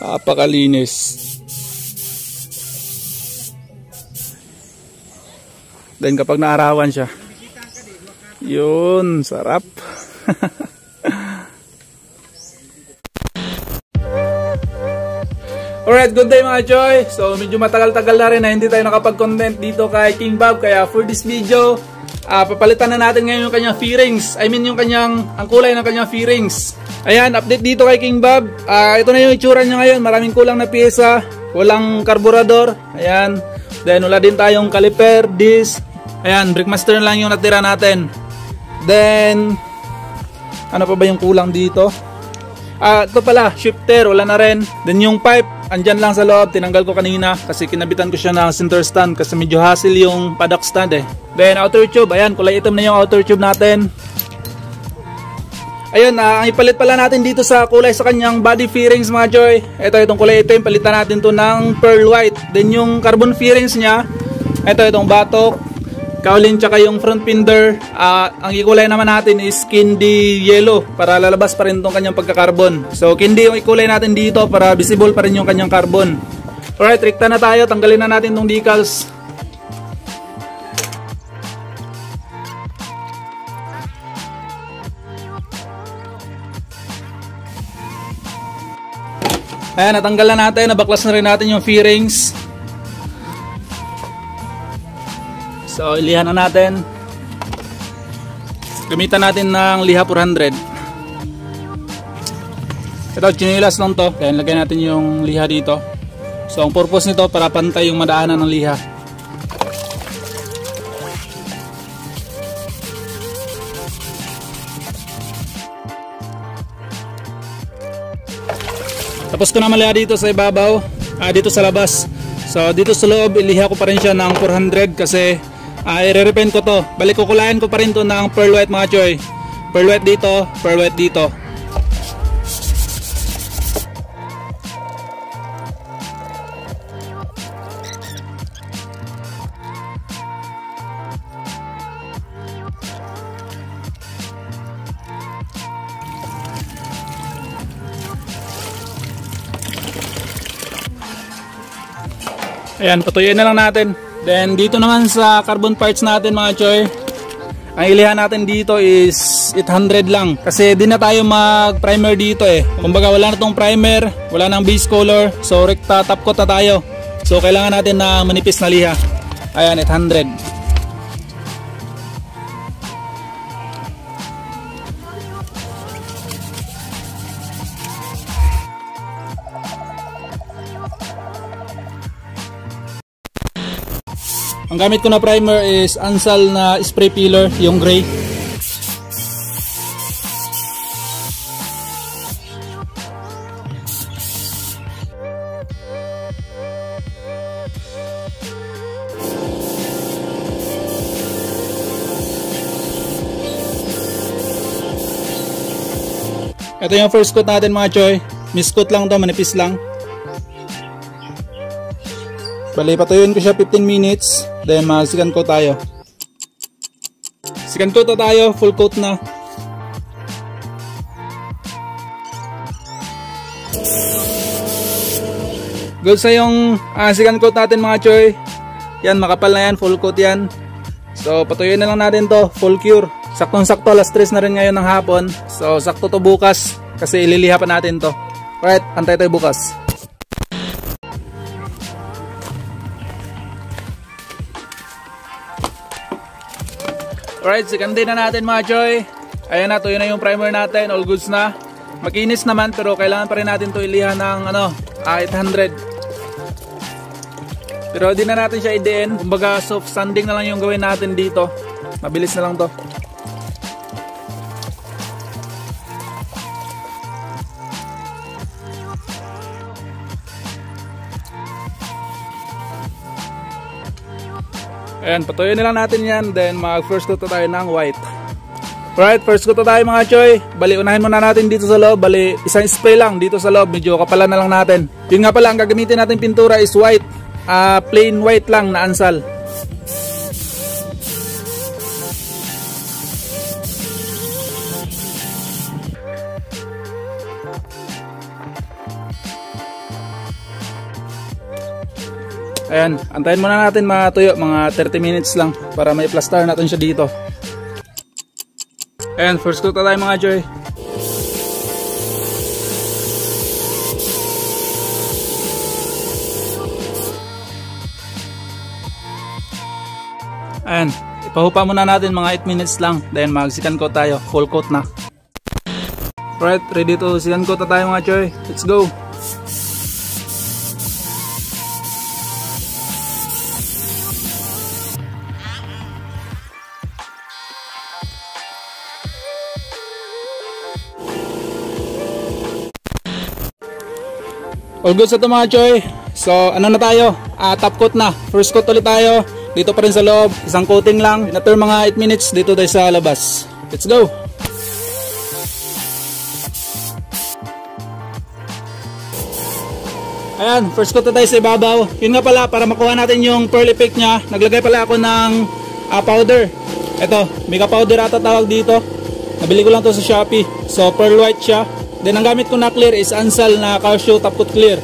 Napakalinis. Then kapag naarawan siya, yun, sarap. Alright, good day mga Choy. So medyo matagal-tagal na rin na hindi tayo nakapag-content dito kay King Bob. Kaya for this video, papalitan na natin ngayon yung kanyang fairings. I mean yung kanyang, ang kulay ng kanyang fairings. Ayan, update dito kay King Bob. Ito na yung itsura niya ngayon. Maraming kulang na pyesa. Walang karburador. Ayan. Then wala din tayong caliper, disc. Ayan, brake master lang yung natira natin. Then ano pa ba yung kulang dito? Ito pala, shifter, wala na rin. Then yung pipe, andyan lang sa loob. Tinanggal ko kanina kasi kinabitan ko siya ng center stand kasi medyo hassle yung paddock stand eh. Then outer tube, ayan, kulay itim na yung outer tube natin. Ayun, ang ipalit pala natin dito sa kulay sa kanyang body fairings mga Joy. Itong kulay itim, palitan natin to ng pearl white. Then yung carbon fairings niya, itong batok, kaulin tsaka yung front fender, ang ikulay naman natin is candy yellow para lalabas pa rin itong kanyang pagka-carbon. So candy yung ikulay natin dito para visible pa rin yung kanyang carbon. Alright, rekta na tayo, tanggalin na natin itong decals. Ayan, natanggal na natin, nabaklas na rin natin yung fairings. So, ilihan na natin. Gamitan natin ng liha 400. Ito, chinilas lang to. Kaya lagay natin yung liha dito. So, ang purpose nito para pantay yung madaanan ng liha. Tapos ko na maliha dito sa ibabaw. Dito sa labas. So, dito sa loob, iliha ko pa rin siya ng 400 kasi i-repaint ko to. Balik kukulayan ko pa rin to ng pearl white mga Choy. Pearl white dito, pearl white dito. Ayan, patuyin na lang natin. Then dito naman sa carbon parts natin mga Choy, ang ilihan natin dito is 800 lang. Kasi di na tayo mag primer dito eh. Kumbaga wala na tong primer, wala nang base color. So rekta top coat na tayo. So kailangan natin na manipis na liha. Ayan, 800. Ang gamit ko na primer is Ansal na spray peeler, yung gray. Ito yung first coat natin mga Choy. Miss coat lang to, manipis lang. Bali, patuyuin ko siya 15 minutes. Then mag-second coat tayo. Second coat na tayo, full coat na. Good sa yung second coat natin mga Choy. Yan, makapal na yan, full coat yan. So patuyuin na lang natin to, full cure. Saktong-sakto, alas 3 na rin ngayon ng hapon. So sakto to bukas kasi ililiha pa natin to. Alright, antay tayo bukas. Alright, second day na natin mga Choy. Ayan na, tuyo na yung primer natin, all goods na. Makinis naman pero kailangan pa rin natin to ilihan ng 800. Pero di na natin siya i-DN. Kumbaga soft sanding na lang yung gawin natin dito. Mabilis na lang to. Ayan, patuloy na lang natin yan. Then mag first coat tayo ng white. Alright, first coat tayo mga Choy. Bali, unahin muna natin dito sa loob. Bali, isang spray lang dito sa loob. Medyo kapalan na lang natin. Yun nga pala, ang gagamitin natin pintura is white. Plain white lang na Ansal. Ayan, antayin muna natin matuyo, mga 30 minutes lang para may plaster natin siya dito. Ayan, first coat na tayo mga Joy. Ayan, ipahupa muna natin mga 8 minutes lang, then mag second coat tayo, full coat na. Alright, ready to second coat na tayo mga Joy, let's go! All good sa ito mga Choy. So ano na tayo, top coat na, first coat ulit tayo. Dito pa rin sa loob, isang coating lang. After mga 8 minutes, dito tayo sa labas. Let's go! Ayan, first coat na tayo sa ibabaw. Yun nga pala, para makuha natin yung pearl effect nya, naglagay pala ako ng powder. Ito, mega powder ata tawag dito. Nabili ko lang to sa Shopee. So pearl white siya. Then ang gamit ko na clear is Ansal na Casio Top Coat Clear.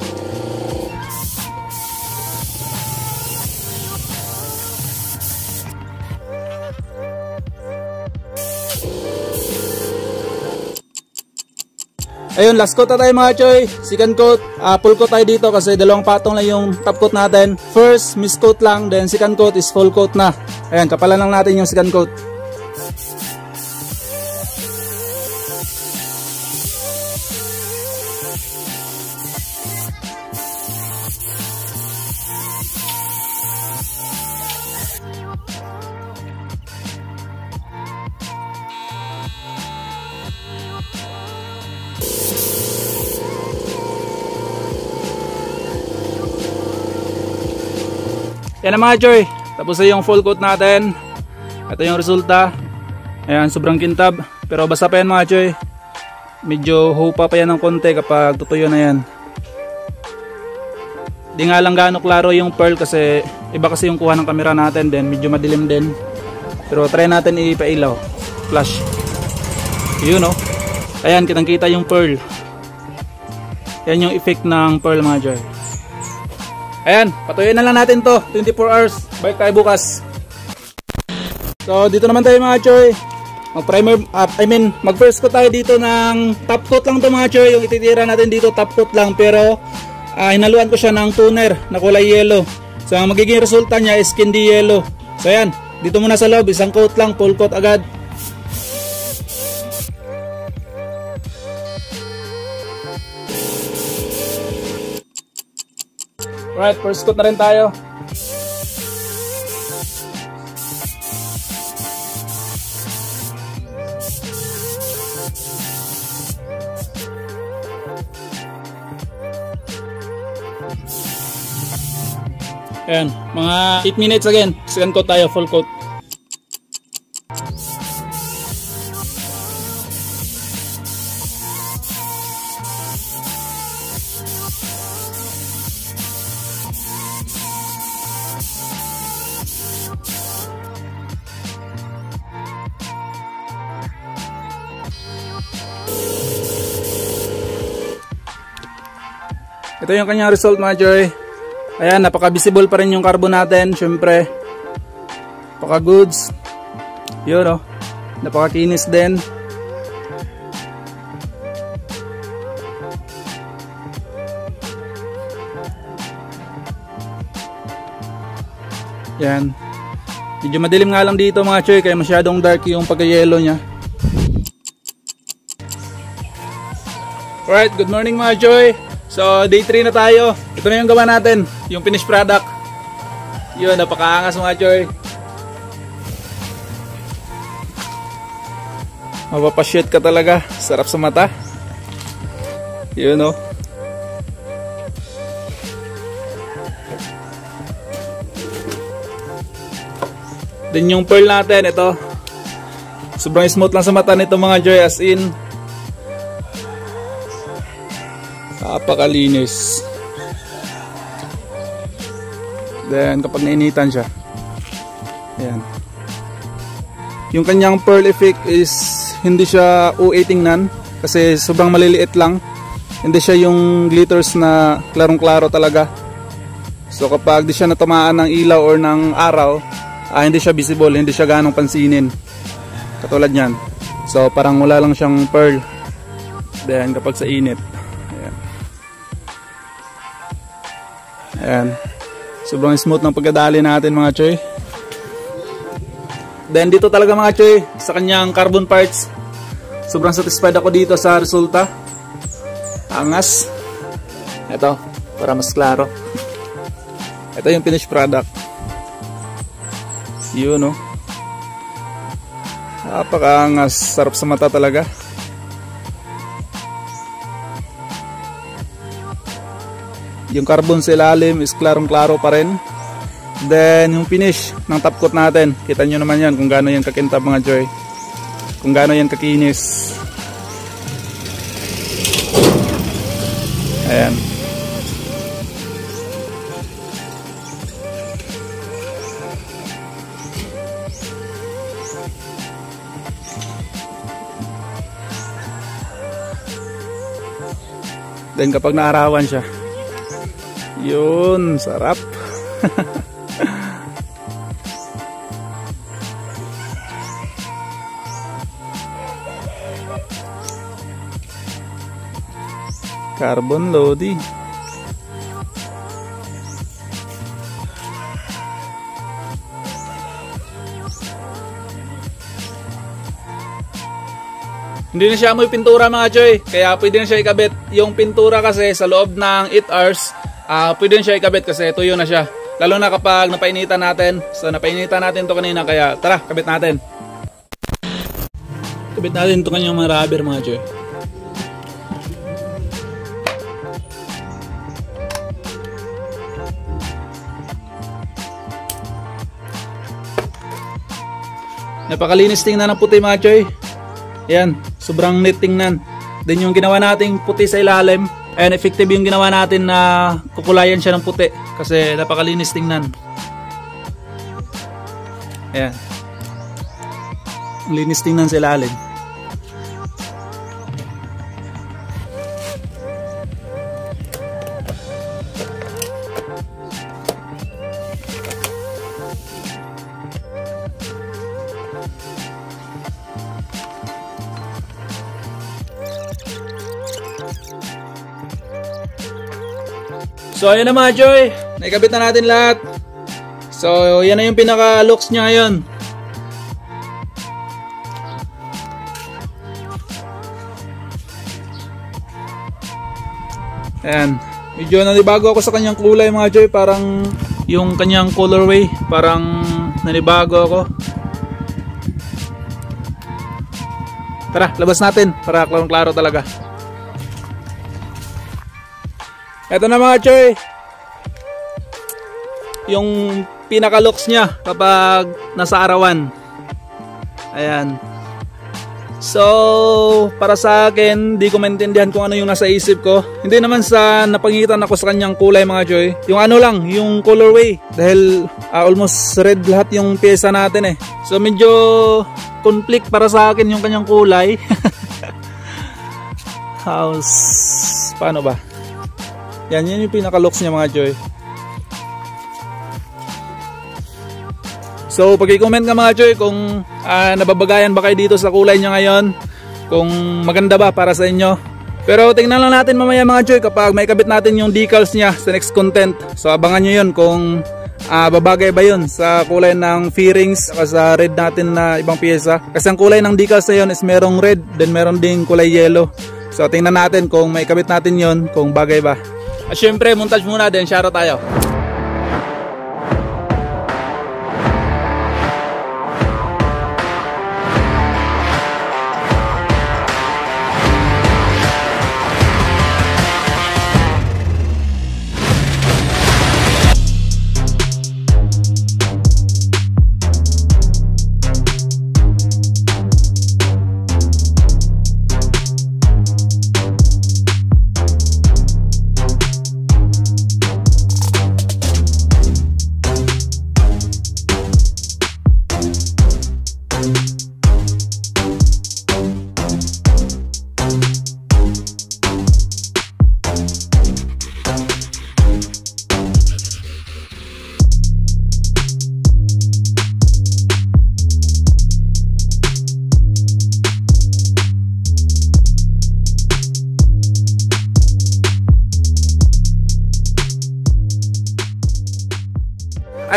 Ayun, last coat na tayo mga Choy. Second coat, full coat tayo dito kasi dalawang patong lang yung top coat natin. First, mist coat lang, then second coat is full coat na. Ayan, kapalan lang natin yung second coat. Yan na mga Choy, tapos na yung full coat natin. Ito yung resulta. Ayan, sobrang kintab. Pero basta pa yan mga Choy. Medyo hupa pa yan ng konti kapag tutuyo na yan. Di nga lang gaano klaro yung pearl kasi iba kasi yung kuha ng camera natin, then medyo madilim din. Pero try natin ipailaw. Flash. Yun o. Ayan, kitang kita yung pearl. Yan yung effect ng pearl mga Choy. Ayan, patuloy na lang natin to, 24 hours, balik tayo bukas. So dito naman tayo mga Choy, mag first coat tayo dito ng top coat lang to mga Choy. Yung ititira natin dito top coat lang, pero hinaluan ko siya ng toner na kulay yellow. So ang magiging resulta niya is candy yellow. So ayan, dito muna sa loob, isang coat lang, full coat agad. Alright, first coat na rin tayo. Ayan, mga 8 minutes again. Second coat tayo, full coat. Ito yung kanyang result mga Choy. Ayan, napaka-visible pa rin yung carbon natin. Syempre, napaka-goods. Yun o, napaka-kinis din. Yan. Medyo madilim nga lang dito mga Choy, kaya masyadong dark yung pagka-yellow nya. Alright, good morning mga Choy. So day 3 na tayo. Ito na yung gawa natin, yung finished product. Yun, napakaangas mga Choy. Mapapashoot ka talaga. Sarap sa mata. Yun o. Then yung pearl natin, ito. Sobrang smooth lang sa mata nito mga Choy, as in napakalinis. Then kapag nainitan siya, ayan, yung kanyang pearl effect is hindi siya UA tingnan kasi sobrang maliliit lang. Hindi siya yung glitters na klarong klaro talaga. So kapag di siya natamaan ng ilaw or ng araw, hindi siya visible, hindi siya ganong pansinin. Katulad niyan. So parang wala lang siyang pearl. Then kapag sa init, ayan. Ayan. Sobrang smooth ng pagkadali natin mga choy. Then dito talaga mga choy, sa kanyang carbon parts, sobrang satisfied ako dito sa resulta. Angas. Ito, para mas klaro. Ito yung finished product. Yun, no? Napakaangas. Sarap sa mata talaga. Yung carbon sa ilalim is klarong-klaro pa rin. Then, yung finish ng top coat natin. Kita nyo naman yan kung gaano yan kakintab mga joy. Kung gaano yan kakinis. Ayan. Then kapag naarawan siya, yun, sarap. Carbon Lodi. Hindi na siya amoy pintura mga choy, kaya pwede na siya ikabit. Yung pintura kasi sa loob ng 8 hours, pwede na siya ikabit kasi tuyo na siya. Lalo na kapag napainitan natin. So napainitan natin to kanina, kaya tara, kabit natin. Kabit natin to kanyang mga rubber mga choy. Napakalinis tingnan ng puti mga choy. Ayan, sobrang neat tingnan. Then yung ginawa nating puti sa ilalim, ayan, effective yung ginawa natin na kukulayan siya ng puti. Kasi napakalinis tingnan. Ayan. Linis tingnan sa ilalim. So ayan na mga choy, naikabit na natin lahat. So yan na yung pinaka looks niya ngayon. Ayan, medyo nanibago ako sa kanyang kulay mga choy. Parang yung kanyang colorway, parang nanibago ako. Tara, labas natin para klarong-klaro talaga. Ito na mga choy, yung pinaka looks niya kapag nasa arawan. Ayan. So para sa akin, di ko maintindihan kung ano yung nasa isip ko. Hindi naman sa napangitan ako sa kanyang kulay mga choy. Yung ano lang, yung colorway. Dahil almost red lahat yung pyesa natin eh. So medyo conflict para sa akin yung kanyang kulay. Paano ba? Yan yung pinaka-looks niya mga choy. So pag i-comment ka mga choy kung nababagayan ba kayo dito sa kulay niya ngayon, kung maganda ba para sa inyo. Pero tingnan lang natin mamaya mga choy kapag may kabit natin yung decals niya sa next content. So abangan nyo yun kung babagay ba yun sa kulay ng fairings at sa red natin na ibang pyesa. Kasi ang kulay ng decals na yun is merong red, then meron ding kulay yellow. So tingnan natin kung may kabit natin yun, kung bagay ba. At syempre, montage muna din, shoutout tayo.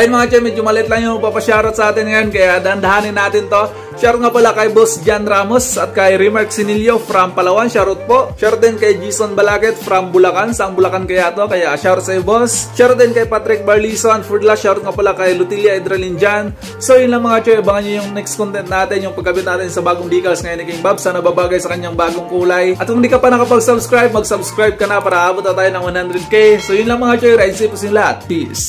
Ayun mga choy, medyo malit lang yung papashoutout sa atin ngayon, kaya dandahanin natin to. Shoutout nga pala kay Boss Jan Ramos at kay Remark Sinilio from Palawan, shoutout po. Shoutout din kay Jason Balaket from Bulacan, saang Bulacan kaya to, kaya shoutout sa iyo boss. Shoutout din kay Patrick Barlison, Foodla, shoutout nga pala kay Lutilia Edralin Jan. So yun lang mga choy, abangan nyo yung next content natin, yung pagkabit natin sa bagong decals ngayon ni King Bob. Sana babagay sa kanyang bagong kulay. At kung hindi ka pa nakapag-subscribe, mag-subscribe ka na para abot na tayo ng 100k. So yun lang mga choy, ride safe po sila lahat. Peace!